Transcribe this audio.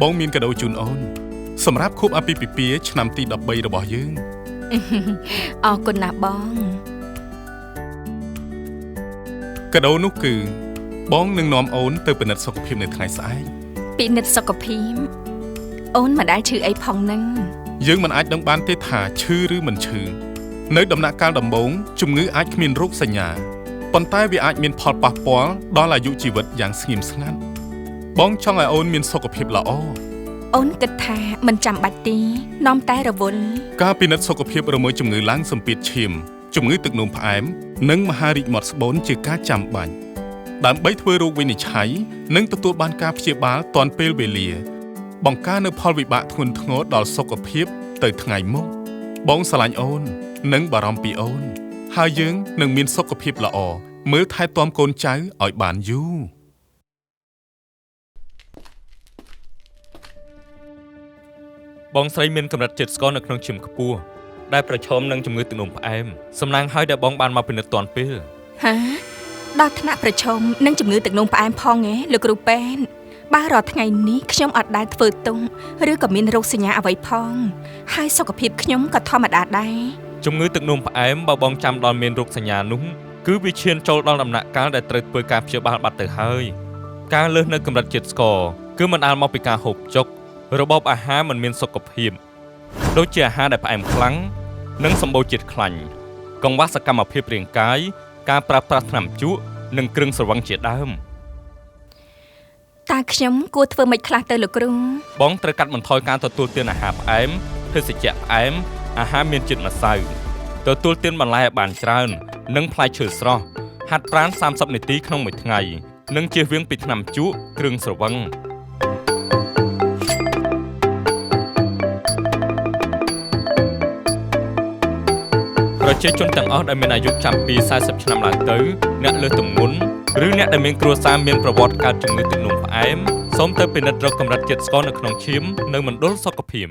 បងមានកដោជូនអូនសម្រាប់ខួបអាពាហ៍ពិពាហ៍ឆ្នាំទី13របស់យើងអរគុណណាស់បងកដោនោះគឺបងនឹងនាំអូនទៅពិនិត្យសុខភាពនៅថ្ងៃស្អែកពិនិត្យសុខភាពអូនមិនដែលឈឺអីផងនឹងយើងមិនអាចដឹងបានទេថាឈឺឬមិនឈឺនៅដំណាក់កាលដំបូងជំងឺអាចគ្មានរោគសញ្ញាប៉ុន្តែវាអាចមានផលប៉ះពាល់ដល់អាយុជីវិតយ៉ាងស្ងៀមស្ងាត់បងចង់ឲ្យអូនមានសុខភាពល្អអូនគិតថាមិនចាំបាច់ទេនាំតែរវល់ការពិនិត្យសុខភាពរមើលជំងឺឡើងសម្ពាធឈាមជំងឺទឹកនោមផ្អែមនិងមហារីកមាត់ស្បូនជាការចាំបាច់ដើម្បីធ្វើរោគវិនិច្ឆ័យនិងទទួលបានការព្យាបាលទាន់ពេលវេលាបង្ការនូវផលវិបាកធ្ងន់ធ្ងរដល់សុខភាពទៅថ្ងៃមុខបងស្រឡាញ់អូននិងបារម្ភពីអូនហើយយើងនឹងមានសុខភាពល្អមើលថែទាំកូនចៅឲ្យបានយូរបងស្រីមានកម្រិតជាតិស្ករនៅក្នុងឈាមខ្ពស់ដែលប្រឈមនឹងជំងឺទឹកនោមផ្អែមសំណាងហើយដែលបងបានមកពិនិត្យទាន់ពេលហាដល់ថ្នាក់ប្រឈមនឹងជំងឺទឹកនោមផ្អែមផងហ៎លោកគ្រូពេទ្យបាទរាល់ថ្ងៃនេះខ្ញុំអត់ដែលធ្វើទុំឬក៏មានរោគសញ្ញាអ្វីផងហើយសុខភាពខ្ញុំក៏ធម្មតាដែរជំងឺទឹកនោមផ្អែមបើបងចាំដល់មានរោគសញ្ញានោះគឺវាឈានចូលដល់ដំណាក់កាលដែលត្រូវធ្វើការព្យាបាលបាត់ទៅហើយការលើសនៅកម្រិតជាតិស្ករគឺមិនអាលមកពីការហូបចុករបបអាហារមិនមានសុខភាពដូចជាអាហារដែលផ្អែមខ្លាំងនិងសម្បូរជាតិខ្លាញ់កង្វះសកម្មភាពរាងកាយការប្រើប្រាស់ថ្នាំជក់និងគ្រឿងស្រវឹងជាដើមតើខ្ញុំគួរធ្វើម៉េចខ្លះទៅលោកគ្រូបងត្រូវកាត់បន្ថយការទទួលទានអាហារផ្អែមភេសជ្ជៈផ្អែមអាហារមានជាតិម្សៅទទួលទានបន្លែឲ្យបានច្រើននិងផ្លែឈើស្រស់ហាត់ប្រាណ30នាទីក្នុងមួយថ្ងៃនិងជៀសវាងពីថ្នាំជក់គ្រឿងស្រវឹងប្រជាជនទាំងអស់ដែលមានអាយុចាប់ពី40ឆ្នាំឡើងទៅអ្នកលើសទម្ងន់ឬអ្នកដែលមានគ្រួសារមានប្រវត្តិកើតជំងឺទឹកនោមផ្អែមសូមទៅពិនិត្យរកកម្រិតជាតិស្ករនៅក្នុងឈាមនៅមណ្ឌលសុខភាព